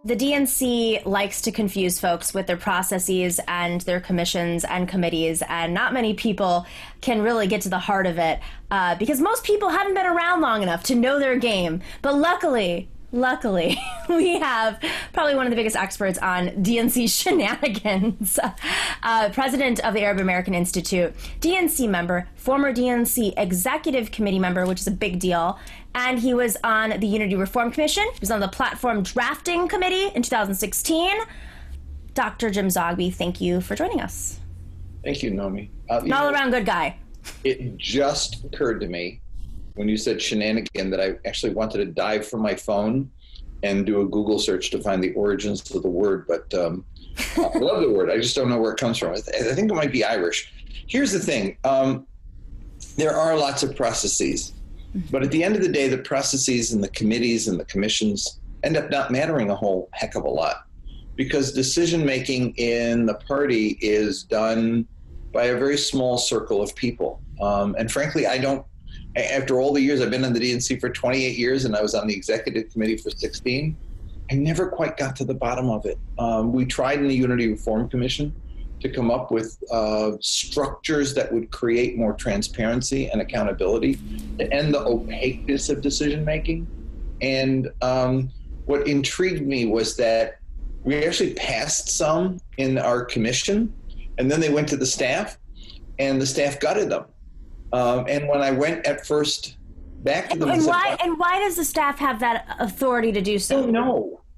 The DNC likes to confuse folks with their processes and their commissions and committees, and not many people can really get to the heart of it because most people haven't been around long enough to know their game. But luckily, we have probably one of the biggest experts on DNC shenanigans. President of the Arab American Institute, DNC member, former DNC executive committee member, which is a big deal. And he was on the Unity Reform Commission. He was on the Platform Drafting Committee in 2016. Dr. Jim Zogby, thank you for joining us. Thank you, Nomi. An all-around good guy. It just occurred to me when you said shenanigan that I actually wanted to dive for my phone and do a Google search to find the origins of the word, but I love the word. I just don't know where it comes from. I think it might be Irish. Here's the thing. There are lots of processes, but at the end of the day, the processes and the committees and the commissions end up not mattering a whole heck of a lot because decision-making in the party is done by a very small circle of people. And frankly, after all the years, I've been in the DNC for 28 years and I was on the executive committee for 16. I never quite got to the bottom of it. We tried in the Unity Reform Commission to come up with structures that would create more transparency and accountability to end the opaqueness of decision-making. And what intrigued me was that we actually passed some in our commission, and then they went to the staff, and the staff gutted them. And when I went at first back to them, and why does the staff have that authority to do so?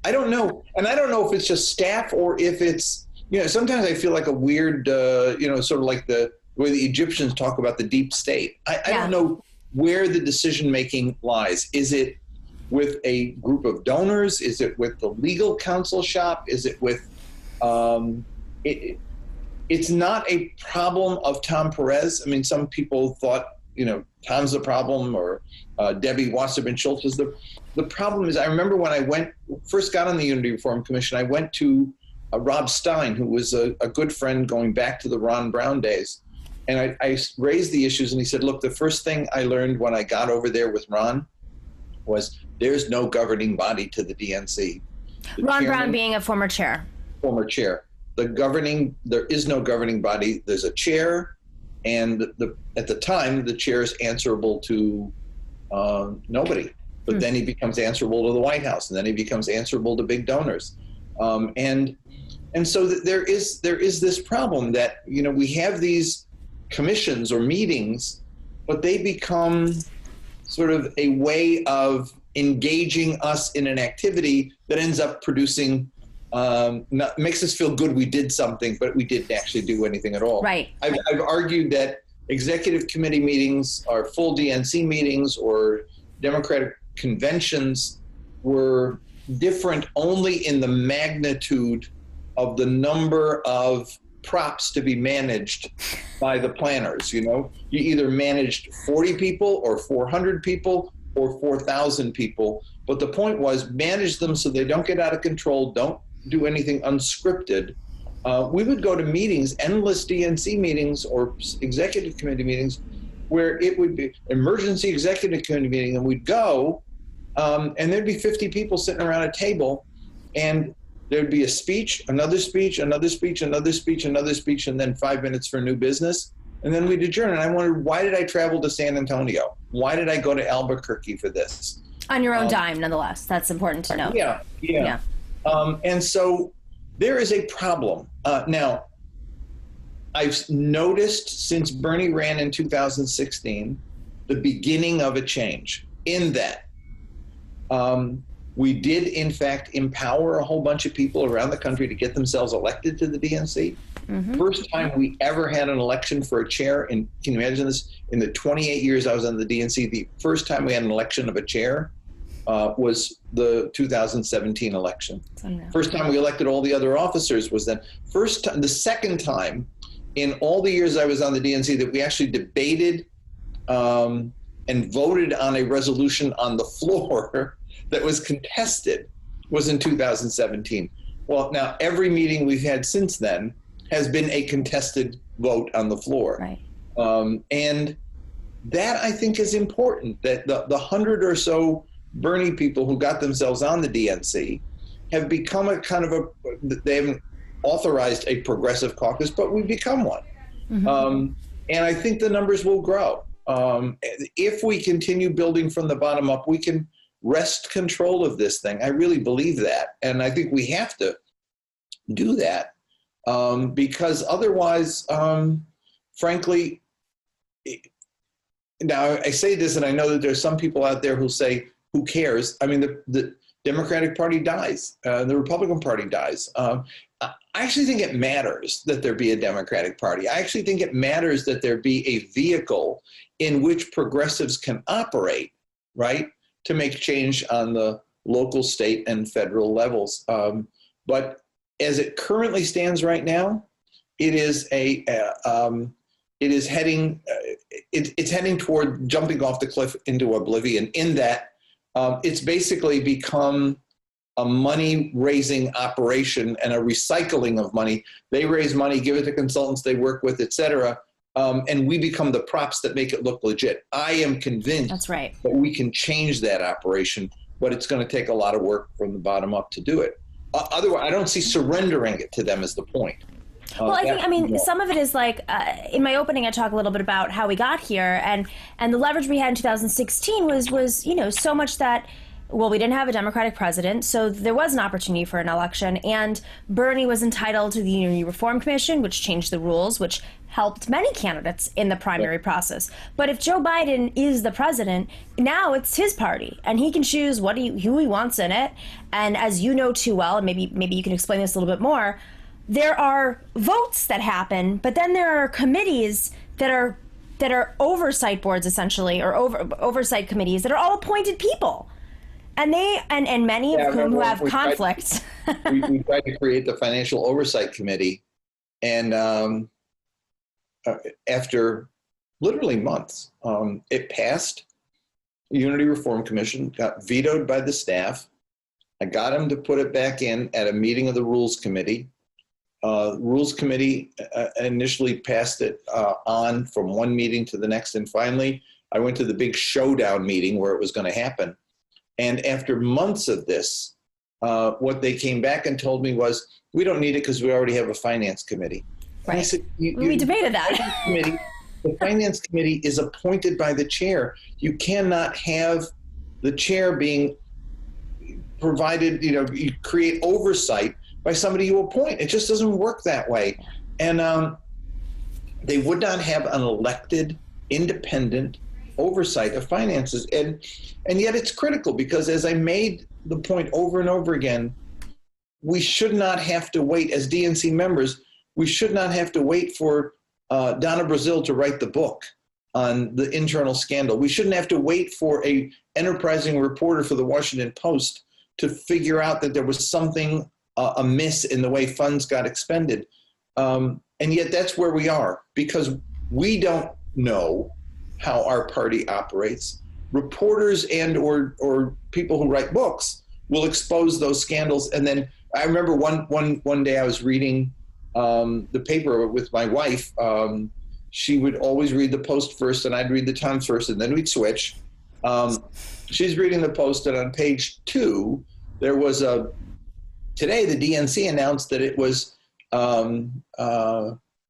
I don't know. And I don't know if it's just staff or if it's, sometimes I feel like a weird, sort of like the way the Egyptians talk about the deep state. I don't know where the decision-making lies. Is it with a group of donors? Is it with the legal counsel shop? Is it with, it's not a problem of Tom Perez. I mean, some people thought, Tom's the problem or Debbie Wasserman-Schultz is the problem. Is I remember when I first got on the Unity Reform Commission, I went to Rob Stein, who was a good friend going back to the Ron Brown days. And I raised the issues and he said, look, the first thing I learned when I got over there with Ron was there's no governing body to the DNC. Ron Brown being a former chair. Former chair. There is no governing body. There's a chair, and at the time, the chair is answerable to nobody. But then he becomes answerable to the White House, and then he becomes answerable to big donors. And so there is this problem that, we have these commissions or meetings, but they become sort of a way of engaging us in an activity that ends up producing makes us feel good we did something, but we didn't actually do anything at all. Right. I've argued that executive committee meetings or full DNC meetings or Democratic conventions were different only in the magnitude of the number of props to be managed by the planners. You either managed 40 people or 400 people or 4,000 people. But the point was manage them so they don't get out of control, don't do anything unscripted. We would go to meetings, endless DNC meetings or executive committee meetings, where it would be emergency executive committee meeting, and we'd go, and there'd be 50 people sitting around a table, and there'd be a speech, another speech, another speech, another speech, another speech, and then 5 minutes for new business. And then we'd adjourn. And I wondered, why did I travel to San Antonio? Why did I go to Albuquerque for this? On your own dime, nonetheless. That's important to know. Yeah. And so there is a problem. Now, I've noticed since Bernie ran in 2016, the beginning of a change in that we did, in fact, empower a whole bunch of people around the country to get themselves elected to the DNC. Mm-hmm. First time we ever had an election for a chair, and can you imagine this? In the 28 years I was on the DNC, the first time we had an election of a chair was the 2017 election. First time we elected all the other officers was then. The second time in all the years I was on the DNC that we actually debated and voted on a resolution on the floor that was contested was in 2017. Well, now every meeting we've had since then has been a contested vote on the floor. Right. And that I think is important, that the 100 or so Bernie people who got themselves on the DNC have become a kind of they haven't authorized a progressive caucus, but we've become one. And I think the numbers will grow. If we continue building from the bottom up, we can wrest control of this thing. I really believe that. And I think we have to do that because otherwise, frankly, now I say this, and I know that there's some people out there who say, who cares? I mean, the Democratic Party dies, the Republican Party dies. I actually think it matters that there be a Democratic Party. I actually think it matters that there be a vehicle in which progressives can operate, right, to make change on the local, state, and federal levels. But as it currently stands right now, it is it's heading toward jumping off the cliff into oblivion. In that, it's basically become a money-raising operation and a recycling of money. They raise money, give it to consultants they work with, et cetera, and we become the props that make it look legit. I am convinced that's right. that we can change that operation, but it's going to take a lot of work from the bottom up to do it. Otherwise, I don't see surrendering it to them as the point. Well, I mean, some of it is like, in my opening, I talk a little bit about how we got here, and the leverage we had in 2016 was so much that, well, we didn't have a Democratic president, so there was an opportunity for an election, and Bernie was entitled to the Unity Reform Commission, which changed the rules, which helped many candidates in the primary process. But if Joe Biden is the president, now it's his party, and he can choose who he wants in it. And as you know too well, and maybe you can explain this a little bit more, there are votes that happen, but then there are committees that are oversight boards, essentially, or oversight committees that are all appointed people. And and many of whom have conflicts. We tried to create the Financial Oversight Committee, and after literally months, it passed. The Unity Reform Commission got vetoed by the staff. I got him to put it back in at a meeting of the Rules Committee. Rules Committee initially passed it on from one meeting to the next, and finally, I went to the big showdown meeting where it was going to happen. And after months of this, what they came back and told me was, we don't need it because we already have a finance committee. Right. I said, we debated that. The finance committee is appointed by the chair. You cannot have the chair being provided, you create oversight by somebody you appoint. It just doesn't work that way. And they would not have an elected, independent oversight of finances. And yet it's critical because, as I made the point over and over again, we should not have to wait, as DNC members, we should not have to wait for Donna Brazile to write the book on the internal scandal. We shouldn't have to wait for a enterprising reporter for the Washington Post to figure out that there was something amiss in the way funds got expended. And yet that's where we are, because we don't know how our party operates. Reporters and or people who write books will expose those scandals. And then I remember one day I was reading the paper with my wife. She would always read the Post first, and I'd read the Times first, and then we'd switch. She's reading the Post, and on page 2, there was today the DNC announced that it was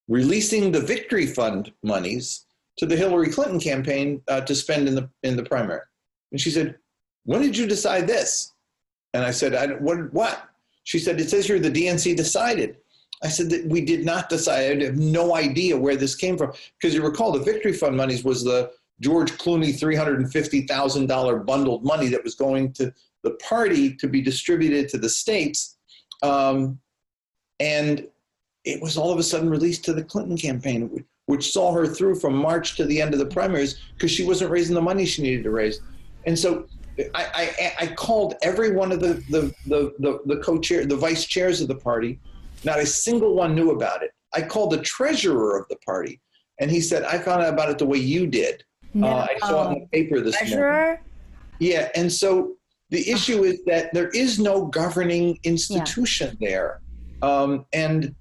releasing the Victory Fund monies to the Hillary Clinton campaign to spend in the primary. And she said, when did you decide this? And I said, what? She said, it says here the DNC decided. I said that we did not decide. I have no idea where this came from. Because you recall the Victory Fund monies was the George Clooney $350,000 bundled money that was going to the party to be distributed to the states. And it was all of a sudden released to the Clinton campaign, which saw her through from March to the end of the primaries because she wasn't raising the money she needed to raise. And so I called every one of the co-chair, the vice chairs of the party. Not a single one knew about it. I called the treasurer of the party, and he said, I found out about it the way you did. No. I saw it in the paper this morning. Yeah, and so the issue is that there is no governing institution there. And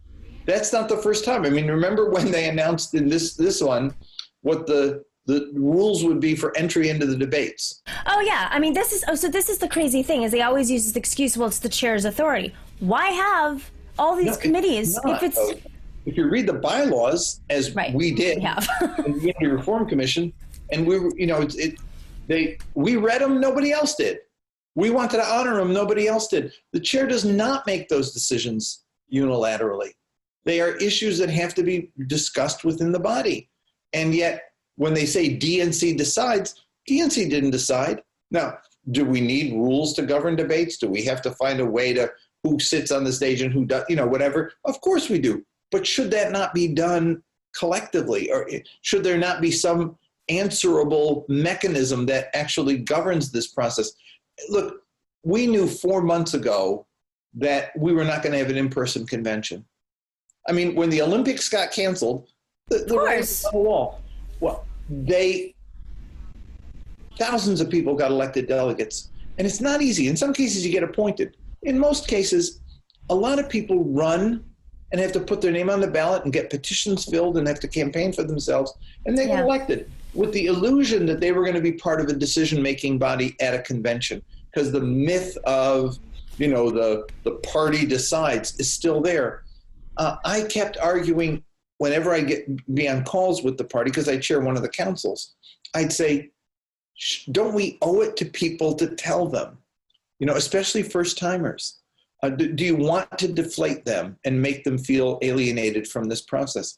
that's not the first time. I mean, remember when they announced in this one what the the rules would be for entry into the debates. Oh yeah, I mean this is the crazy thing is they always use this excuse. Well, it's the chair's authority. Why have all these committees if it's? If you read the bylaws, as we did in the Unity Reform Commission, and we were, we read them, nobody else did. We wanted to honor them, nobody else did. The chair does not make those decisions unilaterally. They are issues that have to be discussed within the body. And yet, when they say DNC decides, DNC didn't decide. Now, do we need rules to govern debates? Do we have to find a way to who sits on the stage and who does, whatever? Of course we do. But should that not be done collectively? Or should there not be some answerable mechanism that actually governs this process? Look, we knew 4 months ago that we were not going to have an in-person convention. I mean, when the Olympics got canceled, the writing was on the wall. Well, thousands of people got elected delegates. And it's not easy. In some cases, you get appointed. In most cases, a lot of people run and have to put their name on the ballot and get petitions filled and have to campaign for themselves, and they get elected with the illusion that they were going to be part of a decision-making body at a convention, because the myth of, the party decides is still there. I kept arguing whenever I be on calls with the party, because I chair one of the councils, I'd say, don't we owe it to people to tell them, especially first-timers? Do you want to deflate them and make them feel alienated from this process?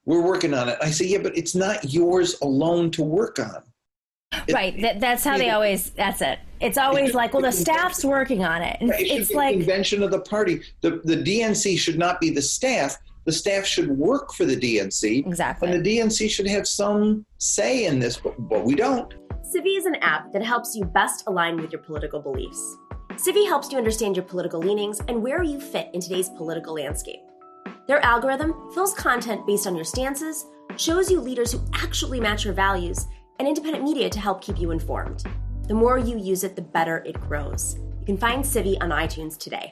We're working on it. I say, yeah, but it's not yours alone to work on. That's how they always, that's it. It's always like, well, the staff's working on it. And it's like a convention of the party. The DNC should not be the staff. The staff should work for the DNC. Exactly. And the DNC should have some say in this, but we don't. Civi is an app that helps you best align with your political beliefs. Civi helps you understand your political leanings and where you fit in today's political landscape. Their algorithm fills content based on your stances, shows you leaders who actually match your values, and independent media to help keep you informed. The more you use it, the better it grows. You can find Civi on iTunes today.